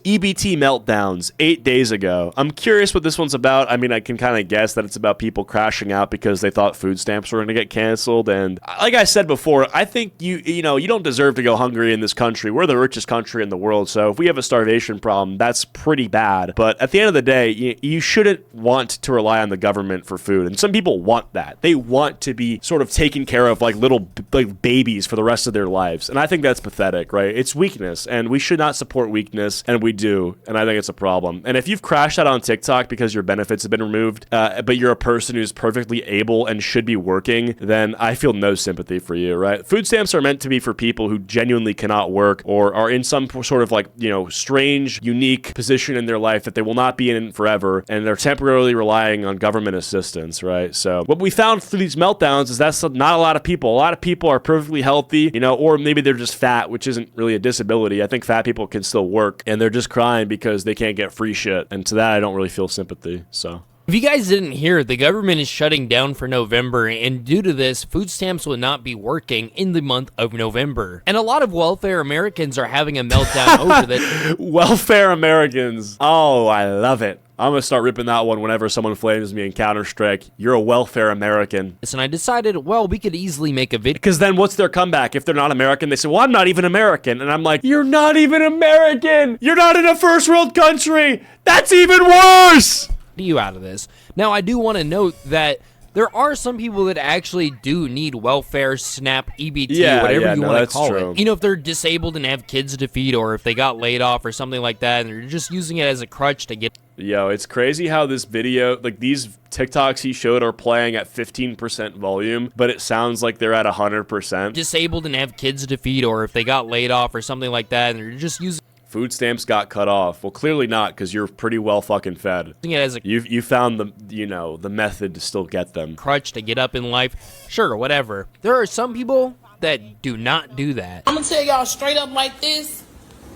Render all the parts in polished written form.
EBT meltdowns 8 days ago. I'm curious what this one's about. I mean, I can kind of guess that it's about people crashing out because they thought food stamps were going to get canceled. And like I said before, I think you don't deserve to go hungry in this country. We're the richest country in the world. So if we have a starvation problem, that's pretty bad. But at the end of the day, you shouldn't want to rely on the government for food. And some people want that. They want to be sort of taken care of like little babies for the rest of their lives. And I think that's pathetic, right? It's weakness, and we should not support weakness, and we do, and I think it's a problem. And if you've crashed out on TikTok because your benefits have been removed, but you're a person who's perfectly able and should be working, then I feel no sympathy for you, right? Food stamps are meant to be for people who genuinely cannot work or are in some sort of like, strange, unique position in their life that they will not be in forever, and they're temporarily relying on government assistance, right? So what we found through these meltdowns is that's not a lot of people. A lot of people are perfectly healthy, or maybe they're just fat, which isn't really a disability. I think fat people can still work, and they're just crying because they can't get free shit. And to that, I don't really feel sympathy, so. If you guys didn't hear, the government is shutting down for November, and due to this, food stamps will not be working in the month of November. And a lot of welfare Americans are having a meltdown over this. Welfare Americans. Oh, I love it. I'm going to start ripping that one whenever someone flames me in Counter-Strike. You're a welfare American. And I decided, well, we could easily make a video. Because then what's their comeback? If they're not American, they say, well, I'm not even American. And I'm like, you're not even American. You're not in a first world country. That's even worse. You out of this. Now, I do want to note that there are some people that actually do need welfare, SNAP, EBT, whatever you want to call it. If they're disabled and have kids to feed, or if they got laid off or something like that, and they're just using it as a crutch to get... Yo, it's crazy how this video, like these TikToks he showed are playing at 15% volume, but it sounds like they're at 100%. Disabled and have kids to feed, or if they got laid off or something like that, and they're just using... Food stamps got cut off. Well, clearly not, because you're pretty well fucking fed. You found the method to still get them. Crutch to get up in life. Sure, whatever. There are some people that do not do that. I'm gonna tell y'all straight up like this.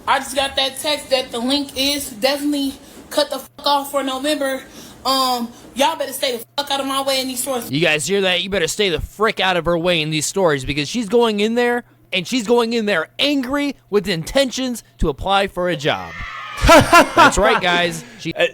I just got that text that the link is definitely cut the fuck off for November. Y'all better stay the fuck out of my way in these stores. You guys hear that? You better stay the frick out of her way in these stores, because she's going in there, and she's going in there angry with intentions to apply for a job. That's right, guys.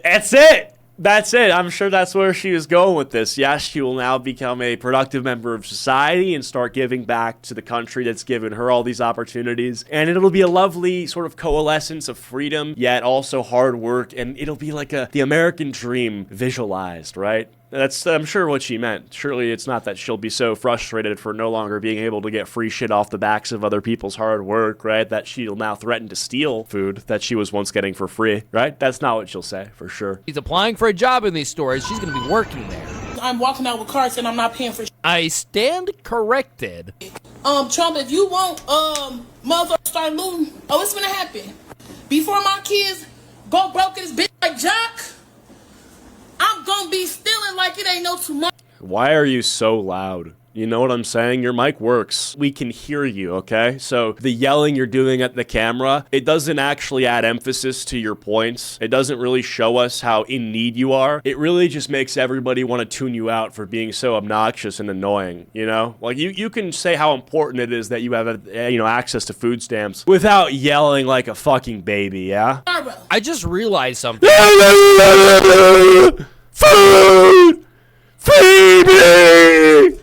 That's it. That's it. I'm sure that's where she was going with this. Yes, she will now become a productive member of society and start giving back to the country that's given her all these opportunities. And it'll be a lovely sort of coalescence of freedom, yet also hard work. And it'll be like the American dream visualized, right? That's, I'm sure, what she meant. Surely it's not that she'll be so frustrated for no longer being able to get free shit off the backs of other people's hard work, right? That she'll now threaten to steal food that she was once getting for free, right? That's not what she'll say, for sure. She's applying for a job in these stores. She's going to be working there. I'm walking out with carts and I'm not paying for shit. I stand corrected. Trump, if you want, motherfuckers start looting, what's going to happen? Before my kids go broke in this bitch like Jock, I'm gonna be stealing like it ain't no tomorrow. Why are you so loud? You know what I'm saying? Your mic works. We can hear you, okay? So the yelling you're doing at the camera, it doesn't actually add emphasis to your points. It doesn't really show us how in need you are. It really just makes everybody want to tune you out for being so obnoxious and annoying, Like, you can say how important it is that you have, access to food stamps without yelling like a fucking baby, yeah? I just realized something. Food! Feed me!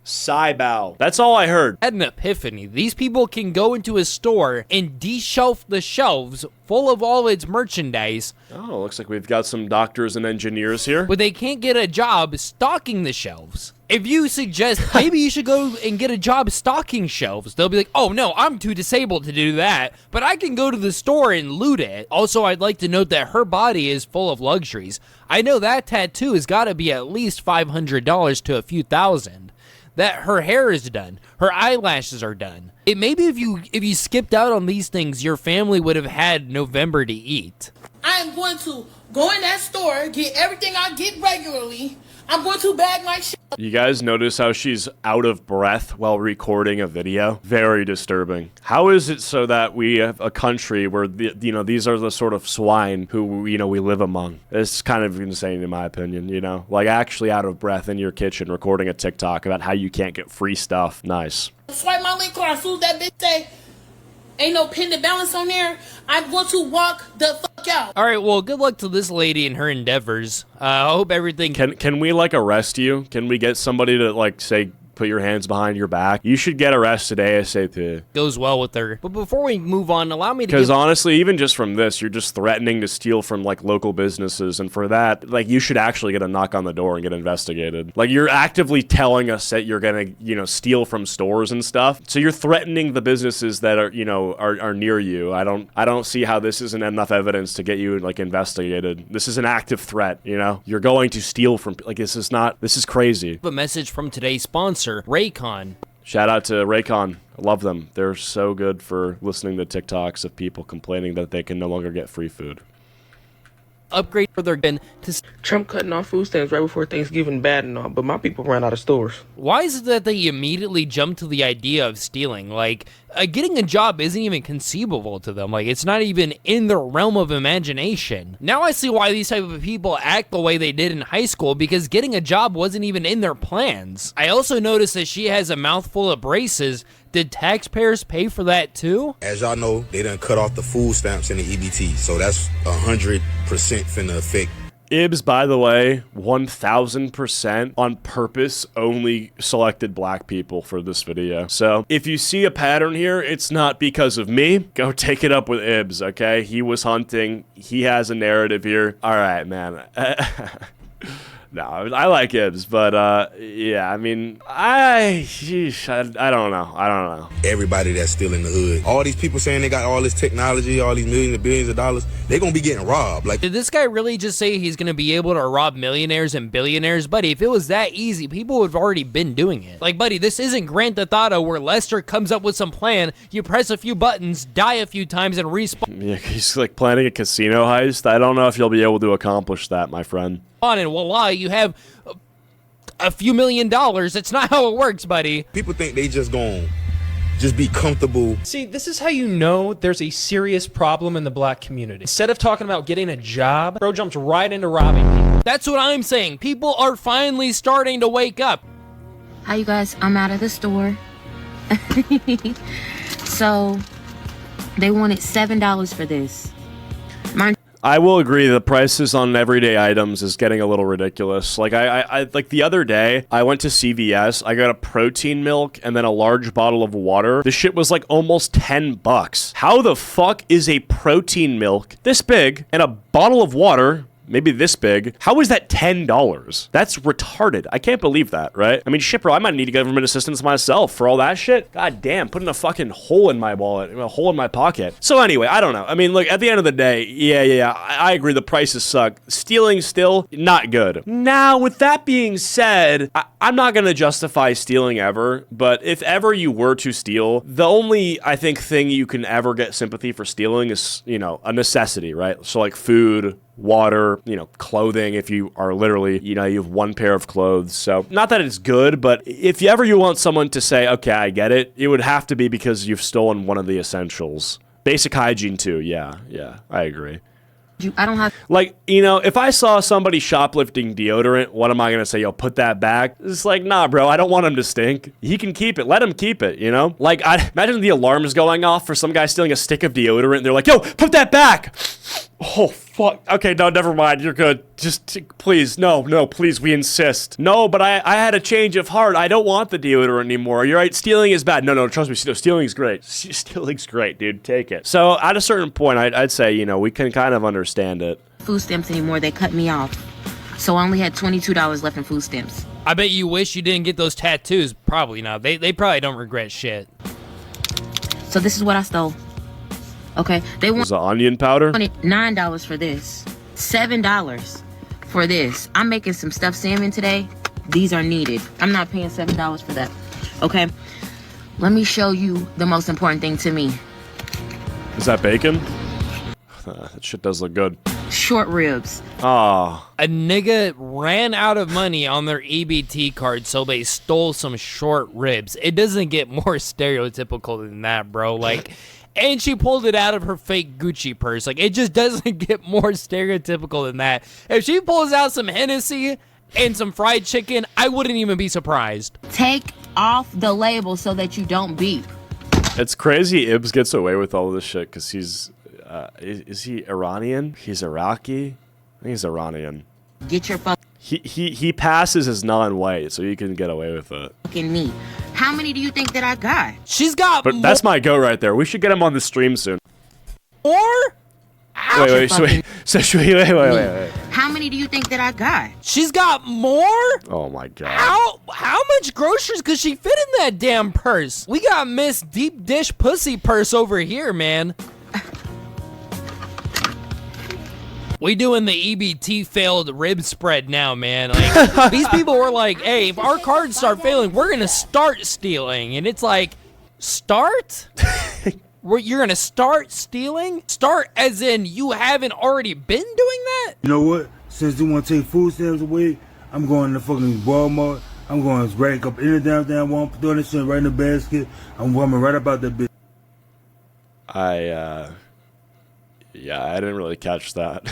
Saibow. That's all I heard. I had an epiphany. These people can go into a store and de-shelf the shelves full of all its merchandise. Oh, looks like we've got some doctors and engineers here. But they can't get a job stocking the shelves. If you suggest maybe you should go and get a job stocking shelves, they'll be like, oh no, I'm too disabled to do that, but I can go to the store and loot it. Also, I'd like to note that her body is full of luxuries. I know that tattoo has got to be at least $500 to a few thousand. That her hair is done, her eyelashes are done. It maybe if you skipped out on these things, your family would have had November to eat. I am going to go in that store, get everything I get regularly. I'm going to bag my shit. You guys notice how she's out of breath while recording a video? Very disturbing. How is it so that we have a country where, these are the sort of swine who, we live among? It's kind of insane in my opinion, Like actually out of breath in your kitchen recording a TikTok about how you can't get free stuff. Nice. Swipe my link card. As soon as that bitch say, ain't no pending balance on there, I'm going to walk the fuck out. All right, well, good luck to this lady in her endeavors. I hope everything Can we like arrest you? Can we get somebody to like say, put your hands behind your back? You should get arrested ASAP. goes well with her. But before we move on, allow me to Because give... honestly, even just from this, you're just threatening to steal from like local businesses, and for that, like you should actually get a knock on the door and get investigated. Like you're actively telling us that you're gonna, steal from stores and stuff. So you're threatening the businesses that are near you. I don't see how this isn't enough evidence to get you like investigated. This is an active threat. You're going to steal from this is crazy. a message from today's sponsor, Raycon. Shout out to Raycon. I love them. They're so good for listening to TikToks of people complaining that they can no longer get free food. Upgrade for their bin to... Trump cutting off food stamps right before Thanksgiving bad and all, but my people ran out of stores. Why is it that they immediately jump to the idea of stealing? Like, getting a job isn't even conceivable to them. Like, it's not even in their realm of imagination. Now I see why these type of people act the way they did in high school, because getting a job wasn't even in their plans. I also noticed that she has a mouthful of braces. Did taxpayers pay for that too? As y'all know, they done cut off the food stamps and the EBT, so that's 100% finna affect. Ibs, by the way, 1,000% on purpose only selected black people for this video. So if you see a pattern here, it's not because of me. Go take it up with Ibs, okay? He was hunting. He has a narrative here. All right, man. No, I like Ibs, but yeah, I mean, I don't know. Everybody that's still in the hood. All these people saying they got all this technology, all these millions and billions of dollars, they gonna be getting robbed. Like, Did this guy really just say he's gonna be able to rob millionaires and billionaires? Buddy, if it was that easy, people would have already been doing it. Like, buddy, this isn't Grand Theft Auto where Lester comes up with some plan, you press a few buttons, die a few times, and respawn. Yeah, he's like planning a casino heist. I don't know if you'll be able to accomplish that, my friend. And voila, you have a few $1 million. That's not how it works, buddy. people think they just gonna be comfortable. See, this is how you know there's a serious problem in the black community. Instead of talking about getting a job, bro jumps right into robbing people. That's what I'm saying. People are finally starting to wake up. Hi, you guys. I'm out of the store. So, they wanted $7 for this. I will agree the prices on everyday items is getting a little ridiculous. Like I like the other day, I went to CVS, I got a protein milk and then a large bottle of water. This shit was like almost $10. How the fuck is a protein milk this big and a bottle of water maybe this big? How is that $10? That's retarded. I can't believe that, right? I mean, shit, bro, I might need government assistance myself for all that shit. God damn, putting a fucking hole in my wallet, a hole in my pocket. So anyway, I don't know. I mean, look, at the end of the day, yeah, I agree the prices suck. Stealing still, not good. Now, with that being said, I'm not gonna justify stealing ever, but if ever you were to steal, the only, I think, thing you can ever get sympathy for stealing is, a necessity, right? So like food, water, clothing, if you are literally, you have one pair of clothes. So not that it's good, but if you want someone to say, okay, I get it, it would have to be because you've stolen one of the essentials. Basic hygiene too. Yeah, I agree. I don't have... Like, if I saw somebody shoplifting deodorant, what am I going to say? Yo, put that back? It's like, nah, bro, I don't want him to stink. He can keep it. Let him keep it, Like, I imagine the alarms going off for some guy stealing a stick of deodorant. They're like, yo, put that back. Oh, fuck. Okay, no, never mind. You're good. Just, please, no, please, we insist. No, but I had a change of heart. I don't want the deodorant anymore. You're right, stealing is bad. No, trust me, stealing's great. Stealing's great, dude. Take it. So, at a certain point, I'd say, we can kind of understand it. Food stamps anymore. They cut me off. So I only had $22 left in food stamps. I bet you wish you didn't get those tattoos. Probably not. They probably don't regret shit. So this is what I stole. Okay, they Was it onion powder? wanted $9 for this, $7 for this. I'm making some stuffed salmon today. These are needed. I'm not paying $7 for that. Okay, let me show you the most important thing to me. Is that bacon? That shit does look good. Short ribs. Ah. A nigga ran out of money on their EBT card, so they stole some short ribs. It doesn't get more stereotypical than that, bro. Like, and she pulled it out of her fake Gucci purse. Like, it just doesn't get more stereotypical than that. If she pulls out some Hennessy and some fried chicken, I wouldn't even be surprised. Take off the label so that you don't beep. It's crazy Ibs gets away with all this shit because he's, is he Iranian? He's Iraqi? I think he's Iranian. Get your He passes as non-white, so you can get away with it. fucking meat. How many do you think that I got? She's got But that's my go right there. We should get him on the stream soon. more? Wait. Wait. How many do you think that I got? She's got more? Oh my god. How much groceries could she fit in that damn purse? We got Miss Deep Dish Pussy Purse over here, man. We doing the EBT failed rib spread now, man. Like, these people were like, hey, if our cards start failing, we're gonna start stealing. And it's like, start? You're gonna start stealing? Start as in you haven't already been doing that? You know what? Since they want to take food stamps away, I'm going to fucking Walmart. I'm going to rack up any damn Walmart, throw that shit right in the basket. I'm coming right about that bitch. Yeah, I didn't really catch that.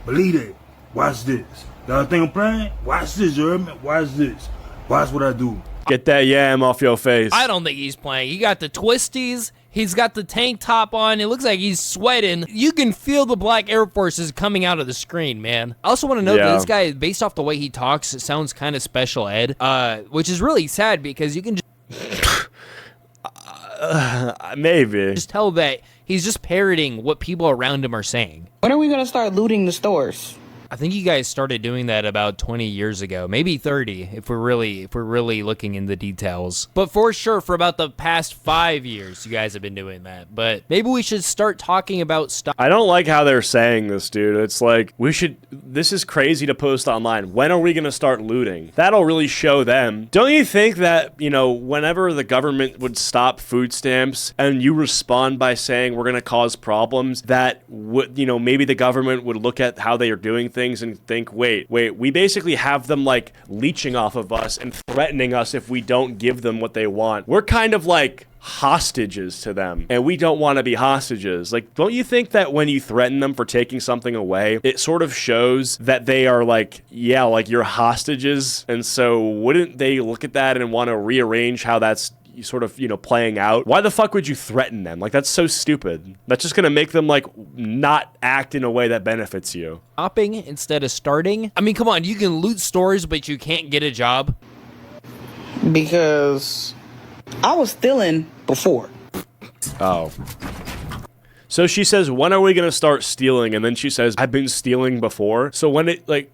Believe it. Watch this. Y'all think I'm playing? Watch this, you heard me? Watch this. Watch what I do. Get that yam off your face. I don't think he's playing. He got the twisties. He's got the tank top on. It looks like he's sweating. You can feel the black Air Forces coming out of the screen, man. I also want to note that this guy, based off the way he talks, it sounds kind of special ed, which is really sad because you can just maybe just tell that he's just parroting what people around him are saying. When are we gonna start looting the stores? I think you guys started doing that about 20 years ago, maybe 30 if we're really looking in the details. But for sure, for about the past 5 years, you guys have been doing that. But maybe we should start talking about stuff. I don't like how they're saying this, dude. It's like, this is crazy to post online. When are we going to start looting? That'll really show them. Don't you think that, you know, whenever the government would stop food stamps and you respond by saying we're going to cause problems, that would, you know, maybe the government would look at how they are doing things and think, wait, we basically have them like leeching off of us and threatening us if we don't give them what they want. We're kind of like hostages to them, and we don't want to be hostages. Like, don't you think that when you threaten them for taking something away, it sort of shows that they are like, yeah, like you're hostages? And so wouldn't they look at that and want to rearrange how that's sort of, you know, playing out? Why the fuck would you threaten them? Like, that's so stupid. That's just gonna make them like not act in a way that benefits you. Stopping instead of starting? I mean, come on, you can loot stores, but you can't get a job? Because I was stealing before. Oh. So she says, when are we gonna start stealing? And then she says, I've been stealing before. So when it, like,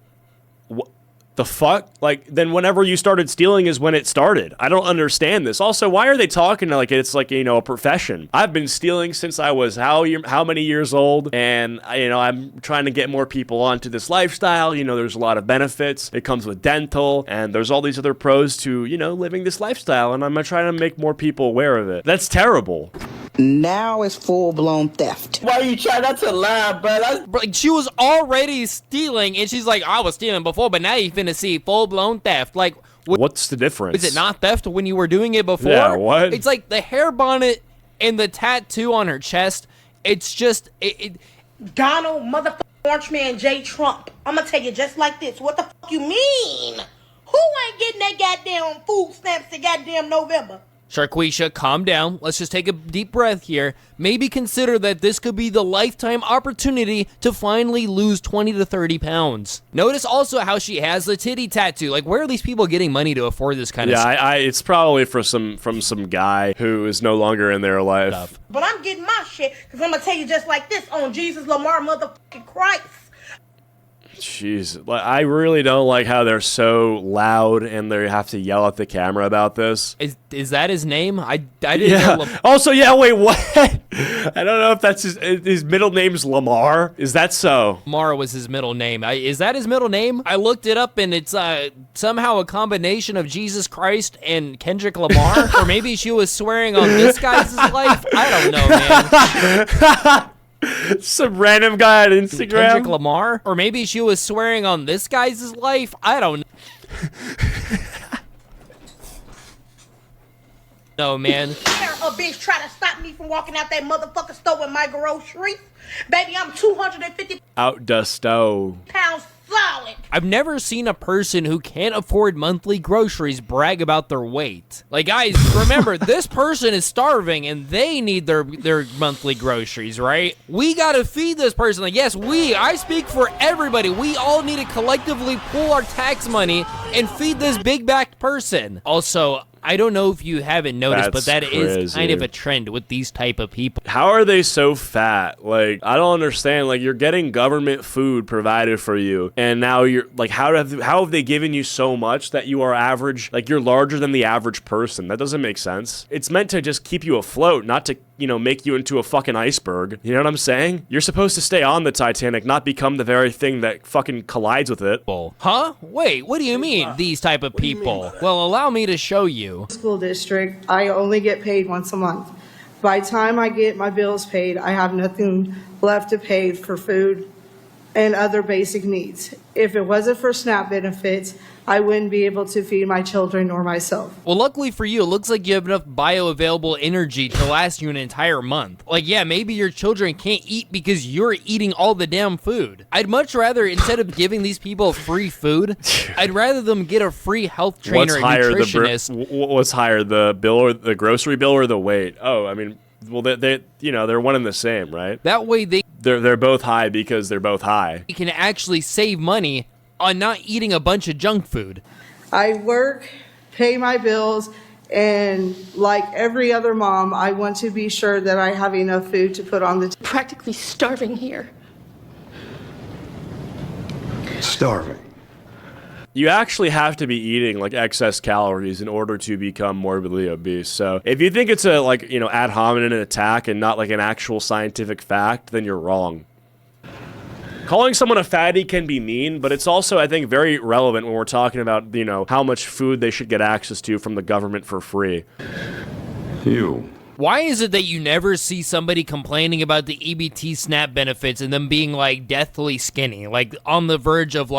what the fuck? Like, then whenever you started stealing is when it started. I don't understand this. Also, why are they talking like it's like, you know, a profession? I've been stealing since I was how many years old, and you know, I'm trying to get more people onto this lifestyle. You know, there's a lot of benefits. It comes with dental, and there's all these other pros to, you know, living this lifestyle, and I'm trying to make more people aware of it. That's terrible. Now it's full-blown theft. Why you try not to lie, bro? Like, she was already stealing, and she's like, I was stealing before, but now you finna see full-blown theft. Like, what's the difference? Is it not theft when you were doing it before? Yeah, what? It's like the hair bonnet and the tattoo on her chest. It's just, Donald motherfucking Orange Man J. Trump. I'm gonna tell you just like this. What the fuck you mean? Who ain't getting that goddamn food stamps in goddamn November? Sharquisha, calm down. Let's just take a deep breath here. Maybe consider that this could be the lifetime opportunity to finally lose 20 to 30 pounds. Notice also how she has the titty tattoo. Like, where are these people getting money to afford this kind of stuff? Yeah, it's probably from some guy who is no longer in their life. But I'm getting my shit, because I'm gonna tell you just like this on Jesus Lamar motherfucking Christ. Jeez, I really don't like how they're so loud and they have to yell at the camera about this. Is that his name? I didn't know. Also, yeah, wait, what? I don't know if that's his middle name's Lamar. Is that so? Lamar was his middle name. Is that his middle name? I looked it up, and it's somehow a combination of Jesus Christ and Kendrick Lamar. Or maybe she was swearing on this guy's life. I don't know, man. Some random guy on Instagram. Kendrick Lamar? Or maybe she was swearing on this guy's life? I don't know. No, man. A bitch try to stop me from walking out that motherfucking store with my groceries. Baby, I'm 250 out the stove. pounds solid. alcoholic. I've never seen a person who can't afford monthly groceries brag about their weight. Like, guys, remember, this person is starving and they need their monthly groceries, right? We gotta feed this person. Like, yes, I speak for everybody. We all need to collectively pool our tax money and feed this big-backed person. Also, I don't know if you haven't noticed, but that is kind of a trend with these type of people. How are they so fat? Like, I don't understand. Like, you're getting government food provided for you, and now you're like, how have they given you so much that you are average? Like, you're larger than the average person. That doesn't make sense. It's meant to just keep you afloat, not to, make you into a fucking iceberg. You know what I'm saying? You're supposed to stay on the Titanic, not become the very thing that fucking collides with it. Huh? Wait, what do you mean, these type of people? Well, allow me to show you. School district, I only get paid once a month. By the time I get my bills paid, I have nothing left to pay for food and other basic needs. If it wasn't for SNAP benefits, I wouldn't be able to feed my children or myself. Well, luckily for you, it looks like you have enough bioavailable energy to last you an entire month. Like, yeah, maybe your children can't eat because you're eating all the damn food. I'd much rather, instead of giving these people free food, I'd rather them get a free health trainer and nutritionist. What's higher, the bill or the grocery bill or the weight? Oh, I mean, well, they're one and the same, right? That way they're both high because they're both high. You can actually save money on not eating a bunch of junk food. I work, pay my bills, and like every other mom, I want to be sure that I have enough food to put on the table. Practically starving here. Starving. You actually have to be eating like excess calories in order to become morbidly obese. So if you think it's a ad hominem attack and not like an actual scientific fact, then you're wrong. Calling someone a fatty can be mean, but it's also, I think, very relevant when we're talking about, how much food they should get access to from the government for free. You. Why is it that you never see somebody complaining about the EBT SNAP benefits and them being, like, deathly skinny, like, on the verge of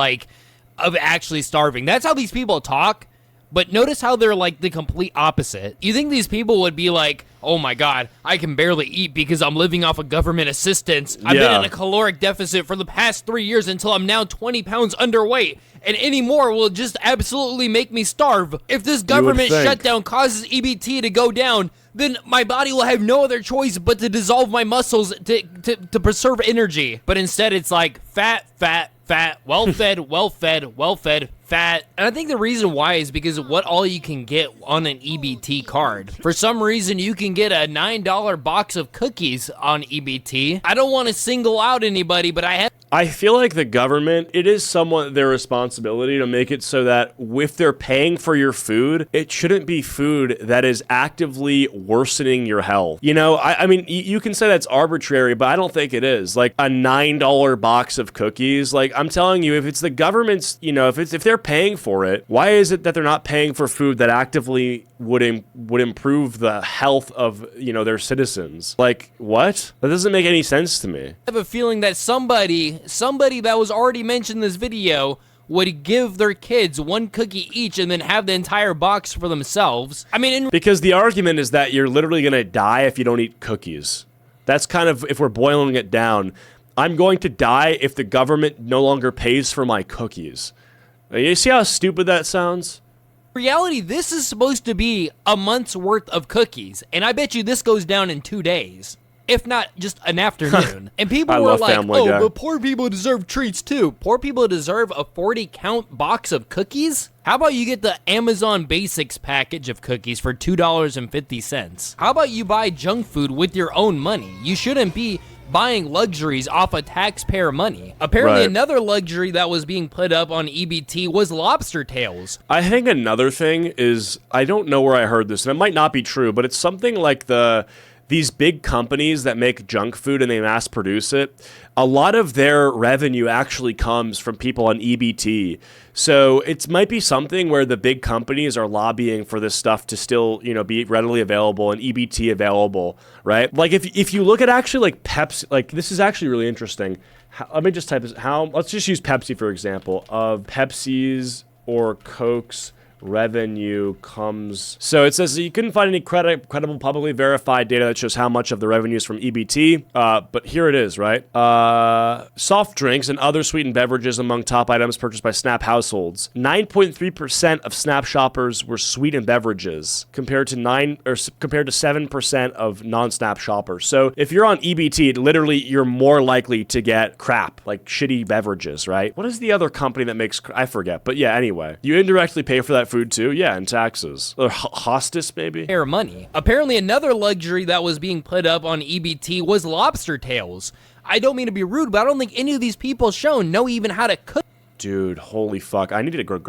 actually starving? That's how these people talk, but notice how they're, like, the complete opposite. You think these people would be like, oh my god, I can barely eat because I'm living off of government assistance. I've been in a caloric deficit for the past 3 years until I'm now 20 pounds underweight, and any more will just absolutely make me starve. If this government shutdown causes EBT to go down, then my body will have no other choice but to dissolve my muscles to preserve energy. But instead it's like fat, well-fed, fat. And I think the reason why is because of what all you can get on an EBT card. For some reason, you can get a $9 box of cookies on EBT. I don't want to single out anybody, but I feel like the government, it is somewhat their responsibility to make it so that if they're paying for your food, it shouldn't be food that is actively worsening your health. I mean, you can say that's arbitrary, but I don't think it is. Like a $9 box of cookies, like I'm telling you, if it's the government's, if they're paying for it, why is it that they're not paying for food that actively would improve the health of, their citizens? Like, what? That doesn't make any sense to me. I have a feeling that somebody that was already mentioned in this video would give their kids one cookie each and then have the entire box for themselves. I mean, because the argument is that you're literally going to die if you don't eat cookies. That's kind of, if we're boiling it down, I'm going to die if the government no longer pays for my cookies. You see how stupid that sounds? In reality, this is supposed to be a month's worth of cookies, and I bet you this goes down in 2 days. If not just an afternoon. And people were like, oh, but poor people deserve treats too. Poor people deserve a 40-count box of cookies? How about you get the Amazon Basics package of cookies for $2.50? How about you buy junk food with your own money? You shouldn't be buying luxuries off of taxpayer money. Apparently another luxury that was being put up on EBT was lobster tails. I think another thing is, I don't know where I heard this, and it might not be true, but it's something like these big companies that make junk food and they mass produce it, a lot of their revenue actually comes from people on EBT. So it might be something where the big companies are lobbying for this stuff to still, be readily available and EBT available, right? Like if you look at actually like Pepsi, like this is actually really interesting. Let me just type this. Let's just use Pepsi for example. Of Pepsi's or Coke's revenue comes. So it says you couldn't find any credible, publicly verified data that shows how much of the revenue is from EBT. But here it is, right? Soft drinks and other sweetened beverages among top items purchased by SNAP households. 9.3% of SNAP shoppers were sweetened beverages, compared to 7% of non-SNAP shoppers. So if you're on EBT, literally you're more likely to get crap, like shitty beverages, right? What is the other company that makes? I forget. But yeah, anyway, you indirectly pay for that food too. Yeah, and taxes. Or hostis, maybe. Air money. Apparently, another luxury that was being put up on EBT was lobster tails. I don't mean to be rude, but I don't think any of these people shown know even how to cook. Dude, holy fuck! I need to go.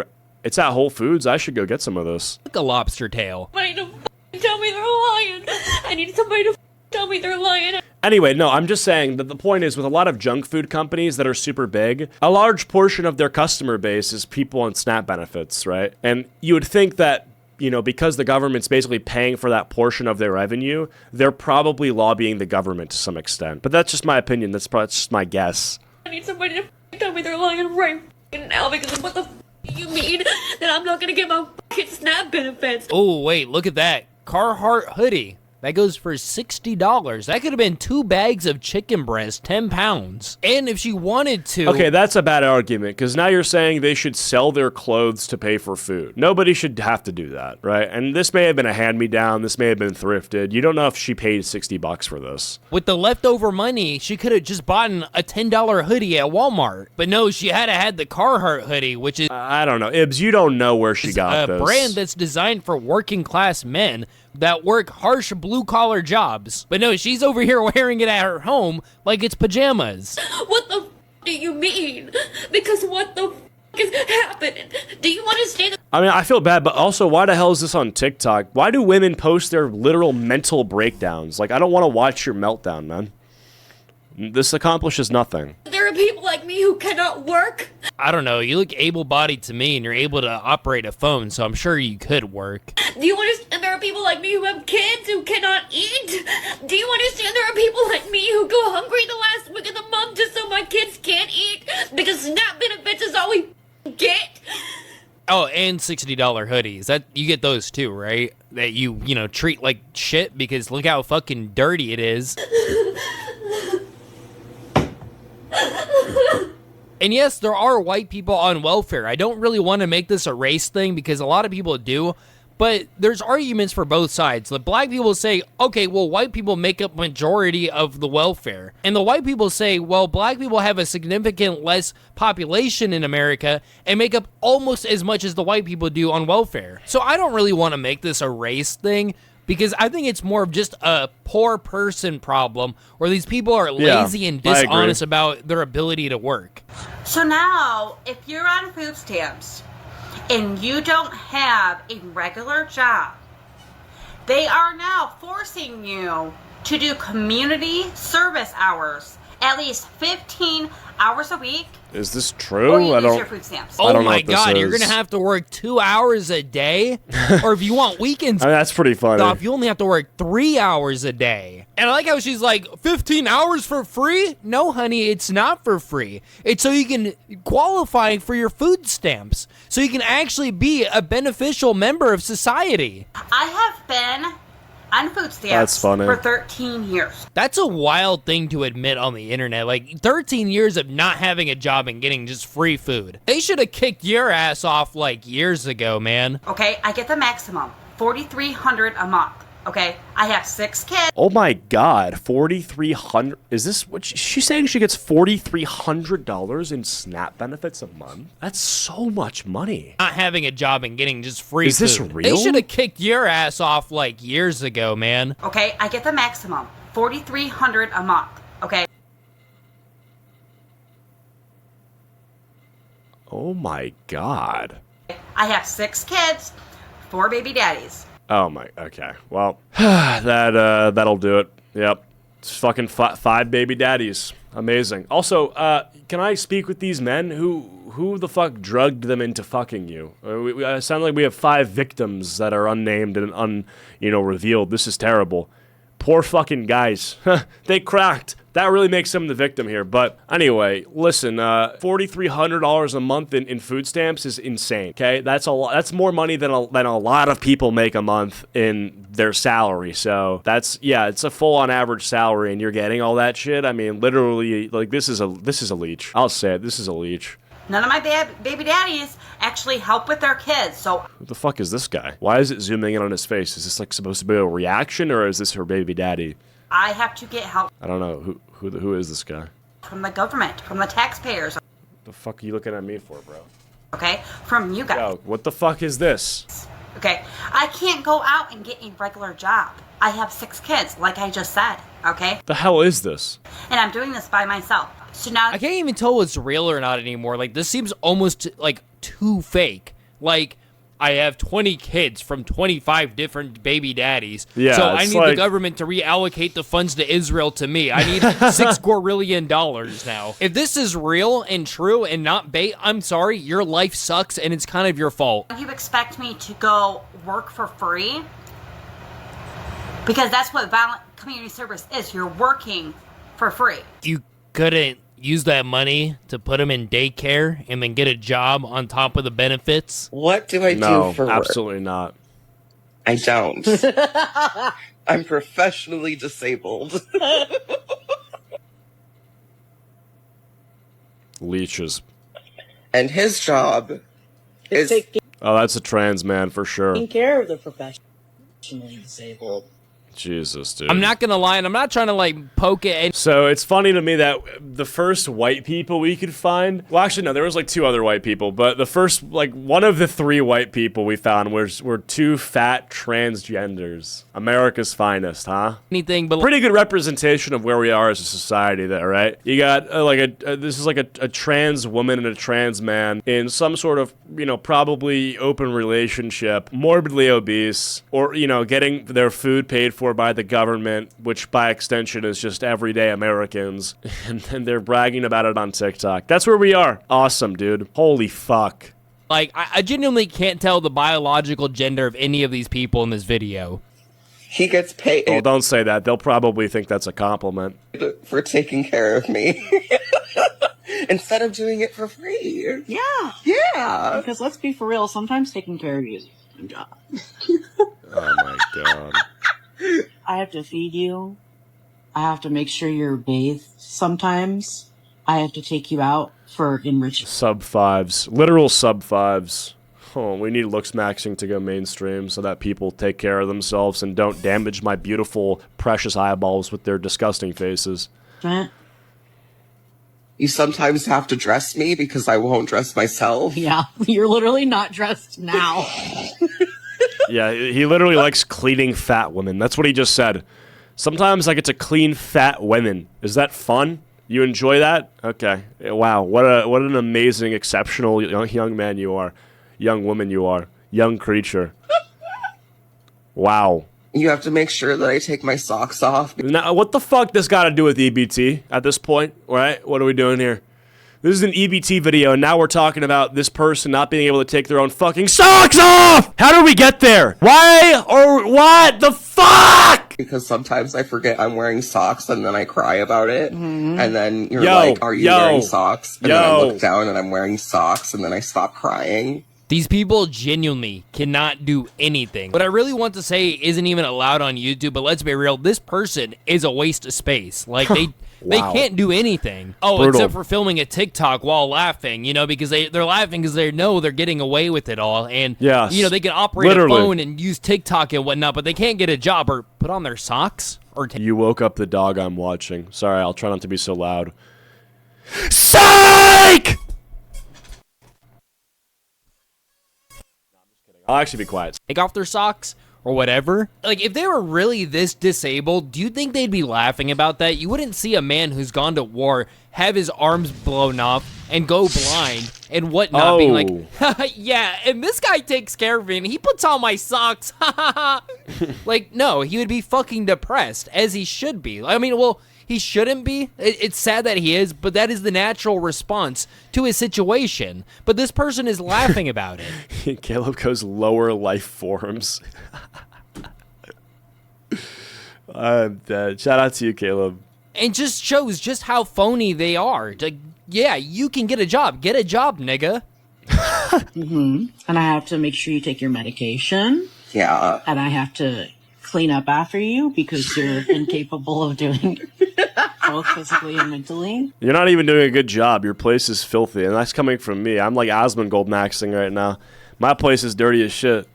It's at Whole Foods. I should go get some of this. Cook a lobster tail. Somebody to tell me they're lying. I need somebody to tell me they're lying. Anyway, no, I'm just saying that the point is with a lot of junk food companies that are super big, a large portion of their customer base is people on SNAP benefits, right? And you would think that, you know, because the government's basically paying for that portion of their revenue, they're probably lobbying the government to some extent. But that's just my opinion. That's just my guess. I need somebody to tell me they're lying right now, because what the you mean that I'm not gonna get my fucking SNAP benefits? Oh, wait, look at that. Carhartt hoodie. That goes for $60. That could have been 2 bags of chicken breast, 10 pounds. And if she wanted to... Okay, that's a bad argument, because now you're saying they should sell their clothes to pay for food. Nobody should have to do that, right? And this may have been a hand-me-down. This may have been thrifted. You don't know if she paid $60 for this. With the leftover money, she could have just bought a $10 hoodie at Walmart. But no, she had to have the Carhartt hoodie, which is... I don't know. Ibs, you don't know where she got this. A brand that's designed for working-class men that work harsh blue-collar jobs. But no, she's over here wearing it at her home like it's pajamas. What the do you mean? Because what the is happening? Do you understand? I mean, I feel bad, but also, why the hell is this on TikTok? Why do women post their literal mental breakdowns? Like, I don't want to watch your meltdown, man. This accomplishes nothing. There are people like me who cannot work. I don't know. You look able-bodied to me, and you're able to operate a phone, so I'm sure you could work. Do you understand there are people like me who have kids who cannot eat? Do you understand there are people like me who go hungry the last week of the month just so my kids can't eat? Because SNAP benefits is all we get. Oh, and $60 hoodies. That you get those too, right? That you know, treat like shit because look how fucking dirty it is. And yes, there are white people on welfare. I don't really want to make this a race thing because a lot of people do, but there's arguments for both sides. The black people say, okay, well, white people make up majority of the welfare. And the white people say, well, black people have a significant less population in America and make up almost as much as the white people do on welfare. So I don't really want to make this a race thing, because I think it's more of just a poor person problem where these people are lazy and dishonest about their ability to work. So now, if you're on food stamps and you don't have a regular job, they are now forcing you to do community service hours, at least 15 hours a week. Is this true? Or you lose your food stamps. Oh my God, you're going to have to work 2 hours a day? Or if you want weekends I mean, that's pretty funny. off, you only have to work 3 hours a day. And I like how she's like, 15 hours for free? No, honey, it's not for free. It's so you can qualify for your food stamps. So you can actually be a beneficial member of society. I have been on food stamps for 13 years. That's a wild thing to admit on the internet. Like, 13 years of not having a job and getting just free food. They should have kicked your ass off like years ago, man. Okay, I get the maximum, $4,300 a month. Okay, I have 6 kids. Oh my God, $4,300. Is this what she's saying? She gets $4,300 in SNAP benefits a month? That's so much money. Not having a job and getting just free food. Is this real? They should have kicked your ass off like years ago, man. Okay, I get the maximum, $4,300 a month. Okay. Oh my God. I have 6 kids, 4 baby daddies. Oh my, okay. Well, that'll do it. Yep. It's fucking 5 baby daddies. Amazing. Also, can I speak with these men? Who the fuck drugged them into fucking you? We sound like we have 5 victims that are unnamed and revealed. This is terrible. Poor fucking guys. They cracked. That really makes him the victim here. But anyway, listen, $4,300 a month in food stamps is insane. Okay, that's a lot. That's more money than a lot of people make a month in their salary. So that's, yeah, it's a full on average salary, and you're getting all that shit. I mean, literally, like this is a leech. I'll say it. This is a leech. None of my baby daddies actually help with their kids, so... Who the fuck is this guy? Why is it zooming in on his face? Is this like supposed to be a reaction, or is this her baby daddy? I have to get help I don't know. Who is this guy? from the government, from the taxpayers. The fuck are you looking at me for, bro? Okay? From you guys. Yo, what the fuck is this? Okay? I can't go out and get a regular job. I have 6 kids, like I just said, okay? The hell is this? And I'm doing this by myself. So now... I can't even tell what's real or not anymore. Like, this seems almost, like, too fake. Like, I have 20 kids from 25 different baby daddies. Yeah, so I it's need like... the government to reallocate the funds to Israel to me. I need $6 quadrillion now. If this is real and true and not bait, I'm sorry, your life sucks and it's kind of your fault. You expect me to go work for free? Because that's what violent community service is. You're working for free. You couldn't use that money to put them in daycare and then get a job on top of the benefits? What do I do for work? Absolutely not. I don't. I'm professionally disabled. Leeches. And his job is... Oh, that's a trans man for sure. Taking care of the professionally disabled. Jesus, dude. I'm not gonna lie, and I'm not trying to like poke it. So it's funny to me that the first white people we could find, well, actually no, there was like 2 other white people, but the first, like one of the 3 white people we found were 2 fat transgenders. America's finest, huh? Anything but pretty good representation of where we are as a society there, right? You got this is like a trans woman and a trans man in some sort of, you know, probably open relationship, morbidly obese, or, you know, getting their food paid for by the government, which by extension is just everyday Americans, and then they're bragging about it on TikTok. That's where we are. Awesome, dude. Holy fuck. Like, I genuinely can't tell the biological gender of any of these people in this video. He gets paid. Oh, don't say that. They'll probably think that's a compliment. For taking care of me. Instead of doing it for free. Yeah. Yeah. Because let's be for real, sometimes taking care of you is a fucking job. Oh my god. I have to feed you. I have to make sure you're bathed. Sometimes I have to take you out for enrichment. Sub-5s. Literal sub-5s. Oh, we need looks maxing to go mainstream so that people take care of themselves and don't damage my beautiful, precious eyeballs with their disgusting faces. You sometimes have to dress me because I won't dress myself. Yeah, you're literally not dressed now. Yeah, he literally likes cleaning fat women. That's what he just said. Sometimes I get to clean fat women. Is that fun? You enjoy that? Okay. Wow, what an amazing, exceptional young man you are. Young woman you are. Young creature. Wow. You have to make sure that I take my socks off. Now, what the fuck this got to do with EBT at this point, right? What are we doing here? This is an EBT video, and now we're talking about this person not being able to take their own fucking socks off! How did we get there? Why or what the fuck? Because sometimes I forget I'm wearing socks, and then I cry about it. Mm-hmm. And then you're like, are you wearing socks? And then I look down, and I'm wearing socks, and then I stop crying. These people genuinely cannot do anything. What I really want to say isn't even allowed on YouTube, but let's be real, this person is a waste of space. Like, they can't do anything. Oh, Brutal. except for filming a TikTok while laughing, you know, because they're laughing because they know they're getting away with it all. And, yes, you know, they can operate literally a phone and use TikTok and whatnot, but they can't get a job or put on their socks. Or you woke up the dog I'm watching. Sorry, I'll try not to be so loud. Psych! I'll actually be quiet. Take off their socks or whatever. Like, if they were really this disabled, do you think they'd be laughing about that? You wouldn't see a man who's gone to war have his arms blown off and go blind and whatnot, being like, yeah, and this guy takes care of me and he puts on my socks. Like, no, he would be fucking depressed, as he should be. I mean, well, he shouldn't be. It's sad that he is, but that is the natural response to his situation. But this person is laughing about it. Caleb goes lower life forms. I'm dead. Shout out to you, Caleb. and just shows just how phony they are. Like, yeah, you can get a job. Get a job, nigga. And I have to make sure you take your medication. Yeah. And I have to clean up after you because you're incapable of doing both physically and mentally. You're not even doing a good job. Your place is filthy, and that's coming from me. I'm like Asmongold maxing right now. My place is dirty as shit.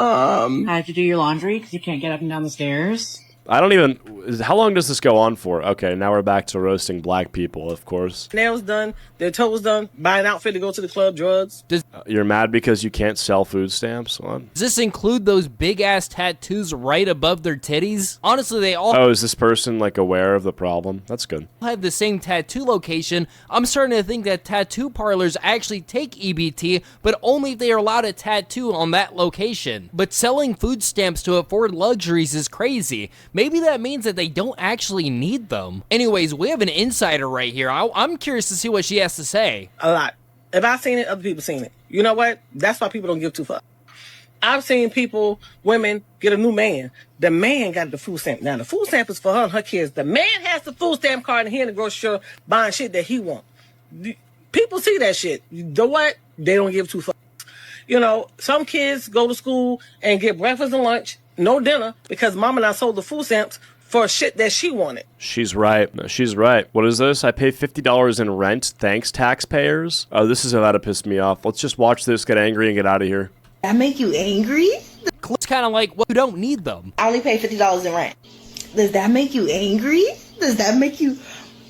I have to do your laundry because you can't get up and down the stairs. I don't even... How long does this go on for? Okay, now we're back to roasting black people, of course. Nails done, their toes done, buy an outfit to go to the club, drugs. You're mad because you can't sell food stamps? What? Does this include those big-ass tattoos right above their titties? Honestly, they all Oh, is this person, like, aware of the problem? That's good. have the same tattoo location. I'm starting to think that tattoo parlors actually take EBT, but only if they are allowed a tattoo on that location. But selling food stamps to afford luxuries is crazy. Maybe that means that they don't actually need them. Anyways, we have an insider right here. I'm curious to see what she has to say. A lot. If I've seen it, other people seen it. You know what? That's why people don't give two fucks. I've seen people, women, get a new man. The man got the food stamp. Now, the food stamp is for her and her kids. The man has the food stamp card and he in the grocery store buying shit that he wants. People see that shit. You know what? They don't give two fucks. You know, some kids go to school and get breakfast and lunch, no dinner, because mama not sold the food stamps for shit that she wanted. She's right. She's right. What is this? I pay $50 in rent. Thanks, taxpayers. Oh, this is about to piss me off. Let's just watch this, get angry, and get out of here. That make you angry? It's kind of like, well, you don't need them. I only pay $50 in rent. Does that make you angry? Does that make you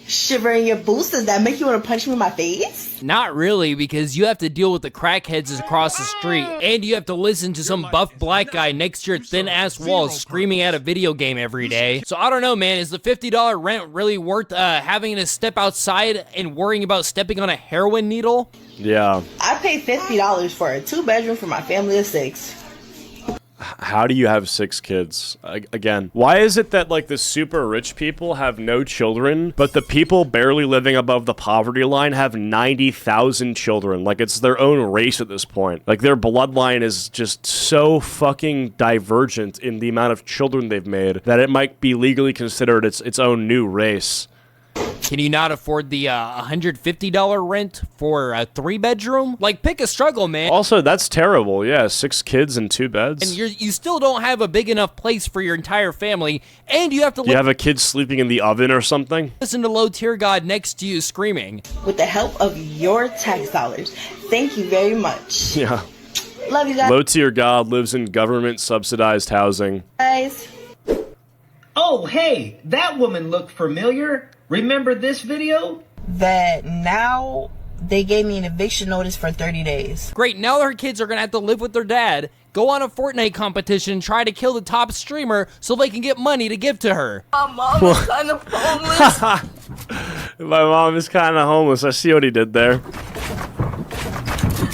shiver in your boots? Does that make you want to punch me in my face? Not really, because you have to deal with the crackheads across the street, and you have to listen to some buff black guy next to your thin-ass wall screaming at a video game every day. So I don't know, man. Is the $50 rent really worth having to step outside and worrying about stepping on a heroin needle? Yeah. I pay $50 for a 2-bedroom for my family of 6. How do you have 6 kids? Again, why is it that, like, the super rich people have no children, but the people barely living above the poverty line have 90,000 children? Like, it's their own race at this point. Like, their bloodline is just so fucking divergent in the amount of children they've made that it might be legally considered its own new race. Can you not afford the $150 rent for a 3-bedroom? Like, pick a struggle, man. Also, that's terrible. Yeah, 6 kids and 2 beds. And you still don't have a big enough place for your entire family, and you have to you have a kid sleeping in the oven or something? Listen to low tier God next to you screaming. With the help of your tax dollars. Thank you very much. Yeah. Love you guys. Low tier God lives in government subsidized housing. Guys. Oh, hey, that woman looked familiar. Remember this video? That now they gave me an eviction notice for 30 days. Great, now her kids are gonna have to live with their dad, go on a Fortnite competition, and try to kill the top streamer so they can get money to give to her. My mom is kind of homeless. My mom is kind of homeless. I see what he did there.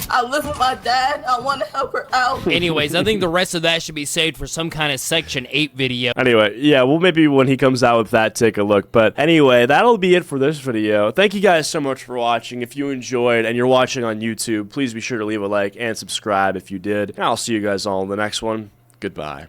I live with my dad. I want to help her out. Anyways, I think the rest of that should be saved for some kind of Section 8 video. Anyway, yeah, well, maybe when he comes out with that, take a look. But anyway, that'll be it for this video. Thank you guys so much for watching. If you enjoyed and you're watching on YouTube, please be sure to leave a like and subscribe if you did. And I'll see you guys all in the next one. Goodbye.